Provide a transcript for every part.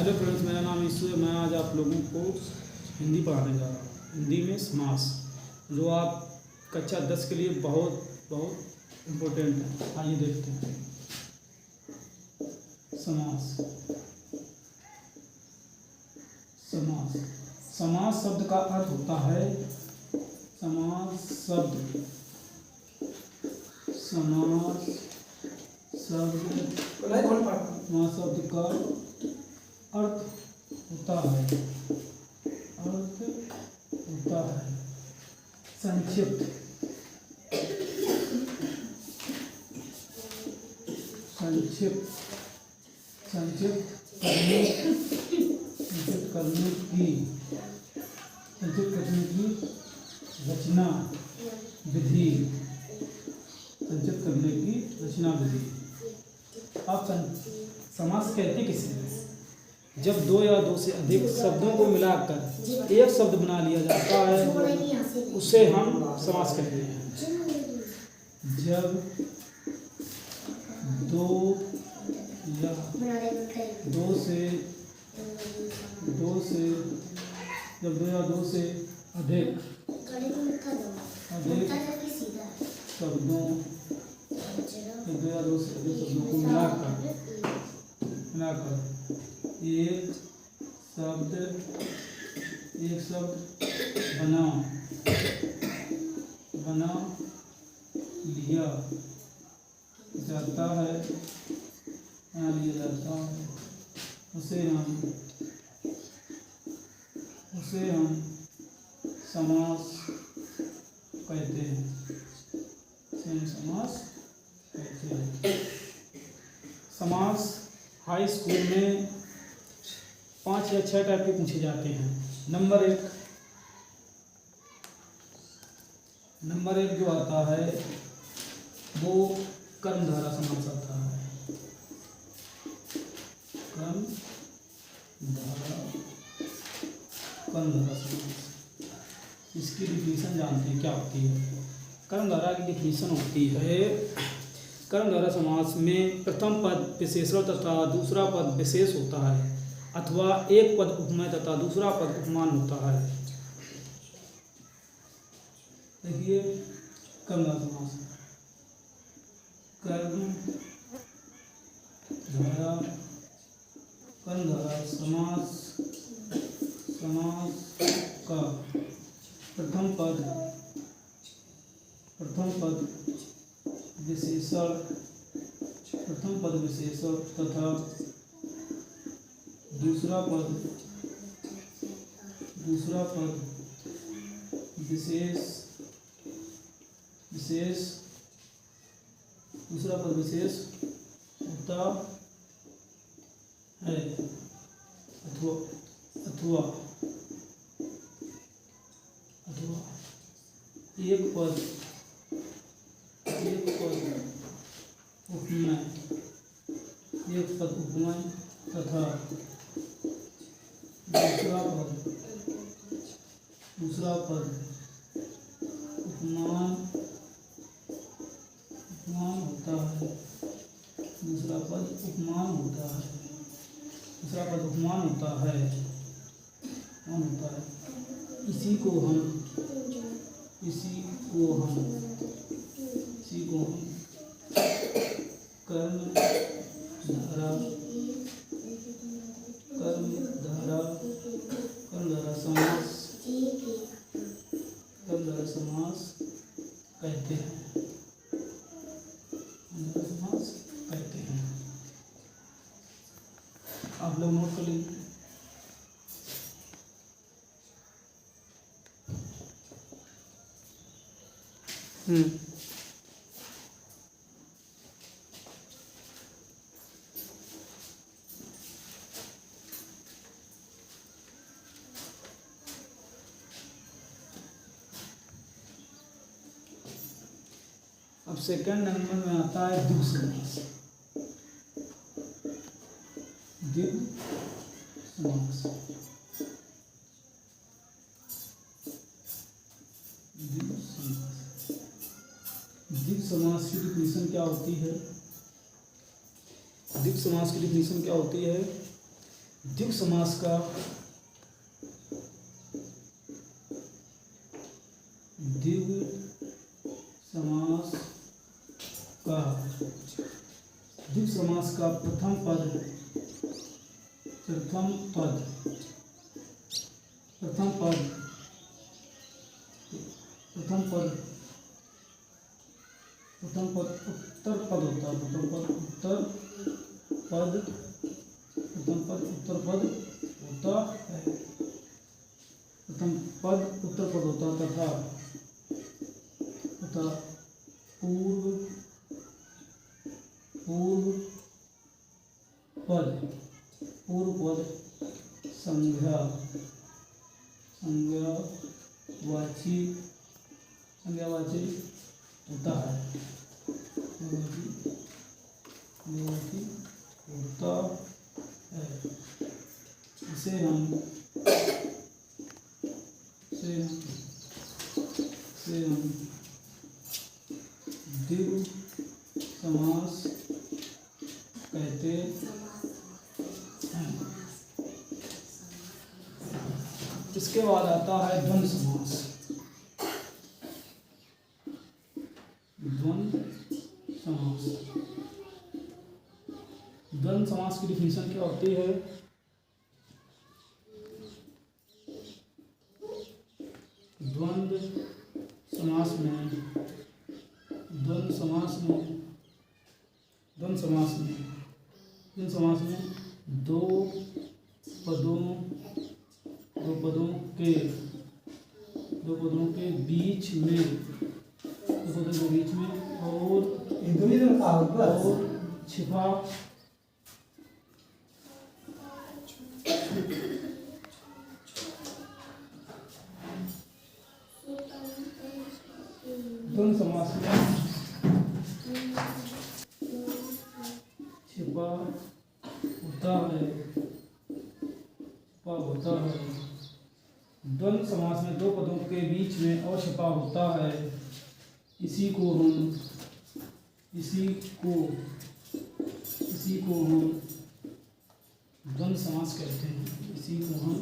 Hello friends, मेरा नाम issue है। मैं आज आप लोगों को हिंदी पढ़ाने जा रहा हूँ। हिंदी में समास, जो आप कक्षा 10 के लिए बहुत बहुत इम्पोर्टेंट है। आइए देखते हैं। समास। समास समास शब्द का अर्थ होता है, समास शब्द समास शब्द का अर्थ होता है संक्षिप्त करने की रचना विधि। संक्षिप्त करने की रचना विधि। आप समास कहते किसे हैं? जब दो या दो से अधिक शब्दों को मिलाकर एक शब्द बना लिया जाता है, उसे हम समास कहते हैं। जब दो या दो से अधिक शब्दों को मिलाकर एक शब्द बना लिया जाता है, उसे हम समास कहते हैं। समास हाई स्कूल में 5 या 6 टाइप के पूछे जाते हैं। नंबर एक जो आता है वो कर्मधारा समास आता है। कर्मधारा समास, इसकी डिफिनीशन जानते हैं क्या होती है? कर्मधारा की डिफिनीशन होती है, कर्मधारा समास में प्रथम पद विशेषण तथा दूसरा पद विशेष होता है, अथवा एक पद उपमेय तथा दूसरा पद उपमान होता है। देखिए कर्मधारा समास। कर्मधारा समास का प्रथम पद विशेषण तथा दूसरा पद विशेष होता है, अथवा एक पद उपमेय तथा दूसरा पद उपमान होता है। इसी को हम कर्मधारा समास कहते हैं। आप लोग नोट कर लीजिए। अब सेकंड नंबर में आता है द्विगु समास। द्विगु समास की डिफिनीशन क्या होती है? द्विगु समास की डिफिनीशन क्या होती है? द्विगु समास का द्विगु समास का द्विगु समास का प्रथम पद उत्तर पद होता है। प्रथम पद उत्तर पद होता है। प्रथम पद उत्तर पद होता तथा पूर्व पद संज्ञावाची होता है। होता है। इसे हम द्विगु समास कहते हैं। इसके बाद आता है द्वंद्व समास। द्वंद्व समास की डिफिनेशन क्या होती है? द्वंद्व समास में दो पदों के बीच में और छिपा द्वंद्व समास में छिपा होता है। द्वंद्व समास में दो पदों के बीच में और छिपा होता है। इसी को हम द्वंद्व समास कहते हैं। इसी को हम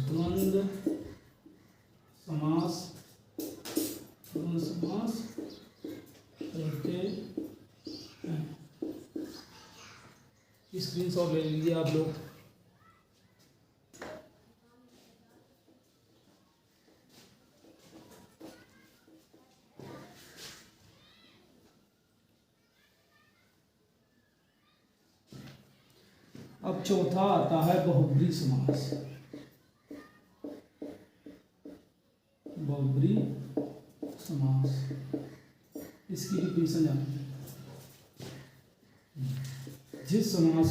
द्वंद्व समास कहते हैं। स्क्रीनशॉट ले लीजिए आप लोग। अब चौथा आता है बहुब्री समास। बहुब्री समास, इसकी डिफिनेशन जानते हैं। जिस समास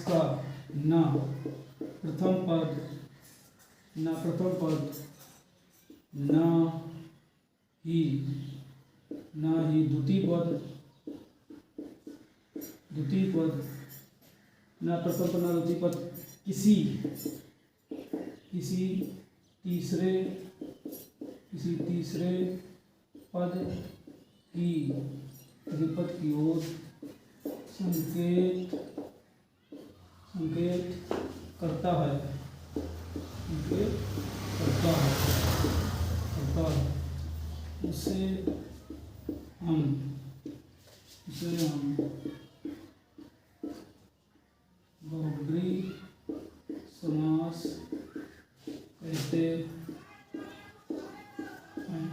का न प्रथम पद न ही द्वितीय पद, न प्रथम पद न द्वितीय पद किसी तीसरे पद की ओर संकेत करता है। उसे हम बहुब्री समास कहते हैं।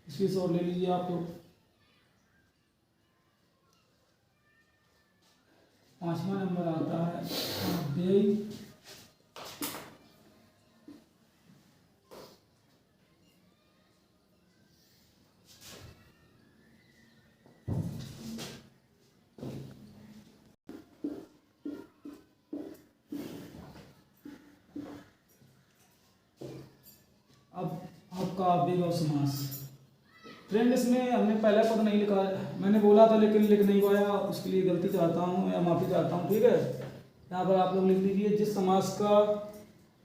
इसकी सोच ले लीजिए आप लोग। पांचवा नंबर आता है अव्ययी आपका अव्ययी समास। फ्रेंड इसमें हमने पहला पद नहीं लिखा, मैंने बोला था लेकिन लिख नहीं पाया, उसके लिए गलती चाहता हूँ या माफ़ी चाहता हूँ। ठीक है, यहाँ पर आप लोग लिख दीजिए जिस समास का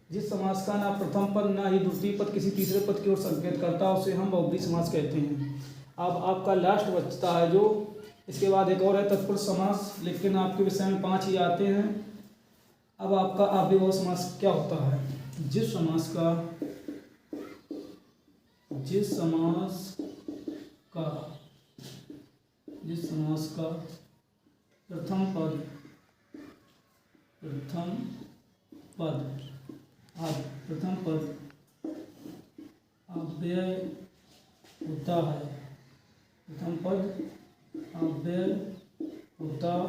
जिस समास का ना प्रथम पद ना ही द्वितीय पद किसी तीसरे पद की ओर संकेत करता उसे हम बहुब्री समास कहते हैं। अब आपका लास्ट बचता है जो, इसके बाद एक और है तत्पुरुष समास, लेकिन आपके विषय में 5 ही आते हैं। अब आपका अव्ययभाव समास क्या होता है? जिस समास का प्रथम पद अव्यय होता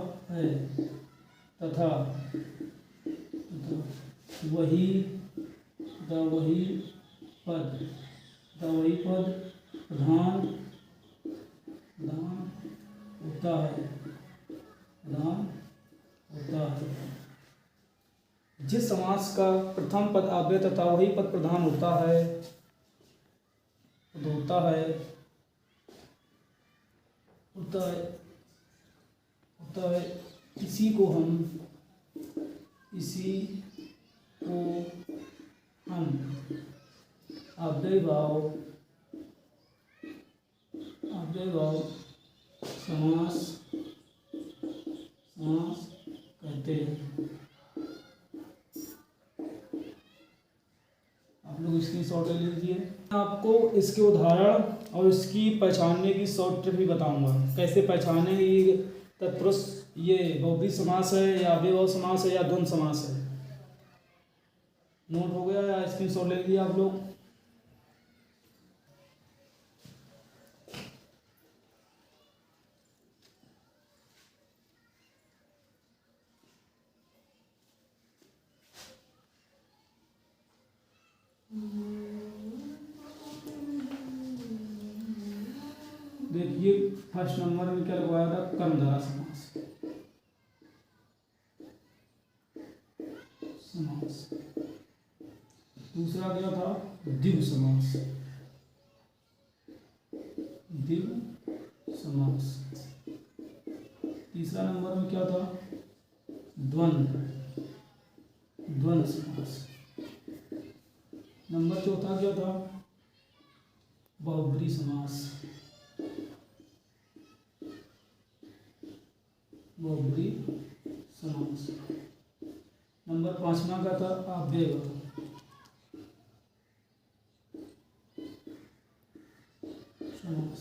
है तथा वही पद प्रधान होता है। जिस समास का प्रथम पद अव्यय तथा वही पद प्रधान होता है इसी को हम अव्ययभाव समास कहते हैं। आप लोग इसकी शॉर्ट ले लीजिए। आपको इसके उदाहरण और इसकी पहचानने की शॉर्ट ट्रिक भी बताऊंगा, कैसे पहचाने ये तत्पुरुष ये बहुब्री समास है या अव्ययभाव समास है या द्वंद्व समास है। नोट हो गया या स्क्रीनशॉट ले लीजिए आप लोग। देखिए फर्स्ट नंबर में क्या लगवाया था? कर्मधारय समास। दूसरा क्या था? द्विगु समास। तीसरा नंबर में क्या था? द्वंद्व समास। नंबर चौथा क्या था? बहुब्री समास। नंबर 5वां का था अव्ययभाव समास।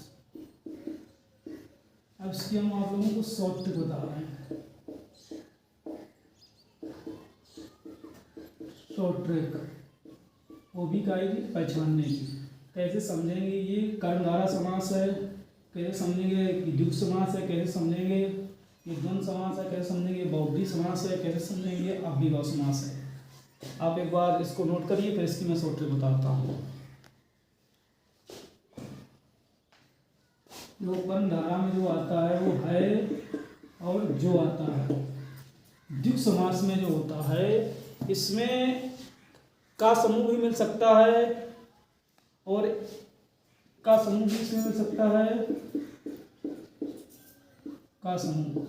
अब इसकी हम आप लोगों को शॉर्ट ट्रिक बता रहे हैं। शॉर्ट ट्रिक वो भी कहेगी पहचानने की। कैसे समझेंगे ये कर्मधारय समास है, कैसे समझेंगे कि द्विगु समास है, कैसे समझेंगे ये द्वंद्व समास है, कैसे समझेंगे बहुब्री समास है, कैसे समझेंगे अव्ययभाव समास है। आप एक बार इसको नोट करिए, फिर इसकी मैं शॉर्ट ट्रिक बताता हूँ। जो कर्मधारय में जो आता है वो है और जो आता है। द्विगु समास में जो होता है इसमें का समूह भी मिल सकता है और का समूह भी इसमें मिल सकता है, का समूह।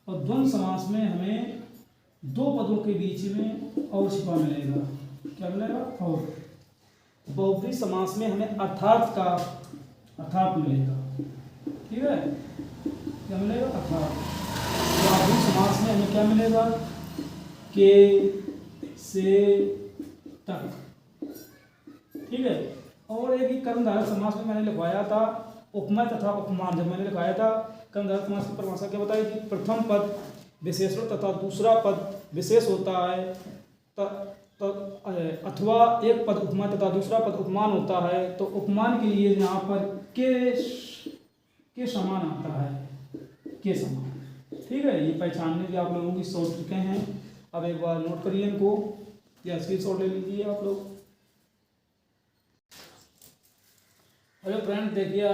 और द्वंद्व समास में हमें दो पदों के बीच में और छिपा मिलेगा। क्या मिलेगा? और। बहुब्री समास में हमें अर्थात मिलेगा। ठीक है, क्या मिलेगा? अर्थात। बहुब्री समास में हमें क्या मिलेगा? के से तक। ठीक है। और एक ही कर्मधारय समास में मैंने लिखवाया था उपमा तथा उपमान। जब मैंने लिखवाया था कर्मधारय समास की परिभाषा क्या बताई थी? प्रथम पद विशेषण तथा दूसरा पद विशेष होता है अथवा एक पद उपमा तथा दूसरा पद उपमान होता है। तो उपमान के लिए यहाँ पर के समान आता है, के समान। ठीक है, ये पहचानने की आप लोगों की शॉर्ट ट्रिकें हैं। अब एक बार नोट करिए इनको या स्क्रीनशॉट ले लीजिए आप लोग। अरे फ्रेंड देखिए,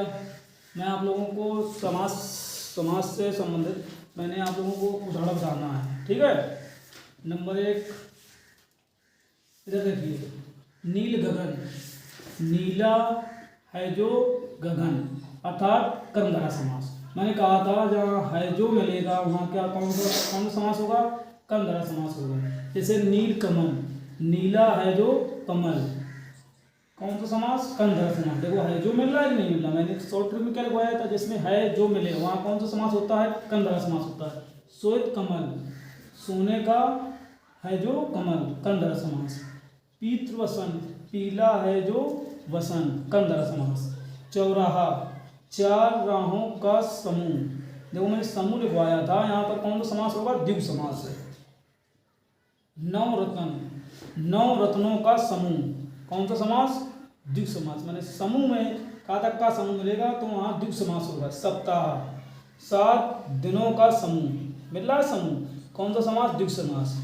मैं आप लोगों को समास से संबंधित मैंने आप लोगों को उदाहरण बताना है। ठीक है। नंबर 1 इधर देखिए, नील गगन। नीला है जो गगन अर्थात कर्मधारय समास। मैंने कहा था जहाँ है जो मिलेगा वहाँ क्या कौन सा समास होगा? कर्मधारय समास होगा। जैसे नील कमल, नीला है जो कमल, कौन सा समास? कंधर समास। देखो है जो मिल रहा है कि नहीं मिल रहा, मैंने शॉर्ट ट्रिक में क्या लगवाया था, जिसमें है जो मिले वहाँ कौन सा समास होता है? कंधर समास होता है। श्वेत कमल, सोने का है जो कमल, कंधर समास। पीत्र वसंत, पीला है जो वसंत, कंधर समास। चौराहा, चार राहों का समूह, देखो मैंने समूह लिखवाया था, यहाँ पर कौन सा समास होगा? द्विगु समास है। नवरत्न, नौ रत्नों का समूह, कौन सा समास? द्विगु समास। मैंने समूह में कहा तक का समूह मिलेगा तो वहाँ द्विगु समास होगा। सप्ताह, 7 दिनों का समूह, मिल रहा है समूह, कौन सा समास? द्विगु समास।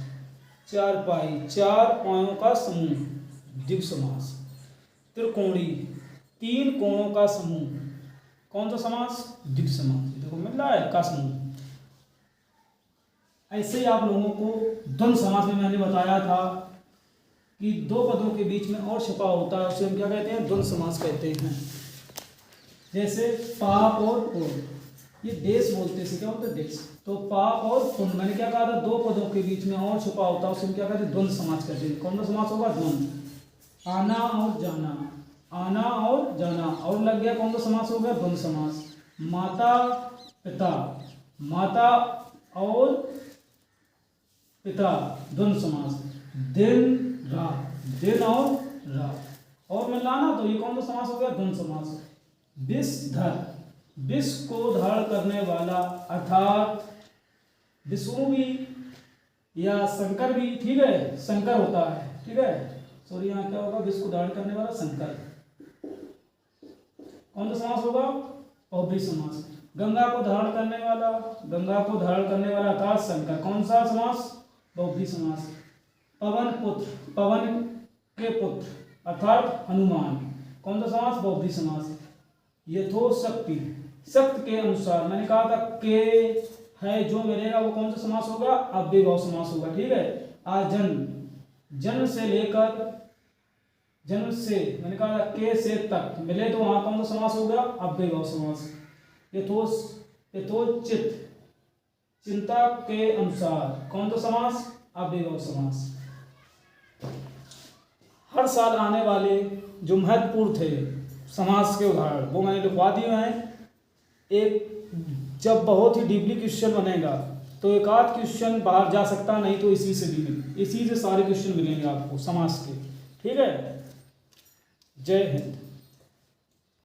चारपाई, 4 पायों का समूह, द्विगु समास। त्रिकोणी, 3 कोणों का समूह, कौन सा समास? द्विगु समास। देखो मिल रहा है का समूह। ऐसे ही आप लोगों को द्वंद्व समास में मैंने बताया था कि दो पदों के बीच में और छिपा होता है, उसे हम क्या कहते हैं? द्वंद्व समास कहते हैं। जैसे पाप और पुण्य, ये देश बोलते हैं, क्या बोलते हैं? देश। तो पाप और पुण्य, मैंने क्या कहा था? दो पदों के बीच में और छिपा होता है, उसे हम क्या कहते हैं? द्वंद्व समास कहते हैं। कौन सा समास होगा? द्वंद्व। आना और जाना, आना और जाना, और लग गया कौन सा समास हो गया? द्वंद्व समास। माता पिता, माता और पिता, द्वंद्व समास। दिन रात, दिन और रात, और मिल रहा ना, तो ये कौन सा समास हो गया? द्वंद्व समास। विषधर, विष को धारण करने वाला, अर्थात विष्णु भी या शंकर भी, ठीक है, शंकर होता है, ठीक है, सॉरी यहाँ क्या होगा? विष को धारण करने वाला शंकर, कौन सा समास होगा? बहुब्रीहि समास। गंगा को धारण करने वाला, गंगा को धारण करने वाला अर्थात शंकर, कौन सा समास? बहुब्रीहि समास। पवन पुत्र, पवन के पुत्र अर्थात हनुमान, कौन सा समास? बहुब्रीहि समास। यथोशक्ति, शक्ति के अनुसार, मैंने कहा था के है जो मिलेगा वो कौन सा समास होगा? अव्ययभाव समास होगा, ठीक है। आजन्म, जन्म से लेकर, जन्म से मैंने कहा था के से तक मिले तो वहां कौन सा समास होगा? अव्ययभाव समास। यथोचित, चिंता के अनुसार, कौन सा समास? अव्ययभाव समास। हर साल आने वाले जो महत्वपूर्ण थे समास के उदाहरण वो मैंने लिखवा दिए हैं। एक जब बहुत ही डीपली क्वेश्चन बनेगा तो एक आध क्वेश्चन बाहर जा सकता, नहीं तो इसी से भी मिले, इसी से सारे क्वेश्चन मिलेंगे आपको समास के, ठीक है। जय हिंद।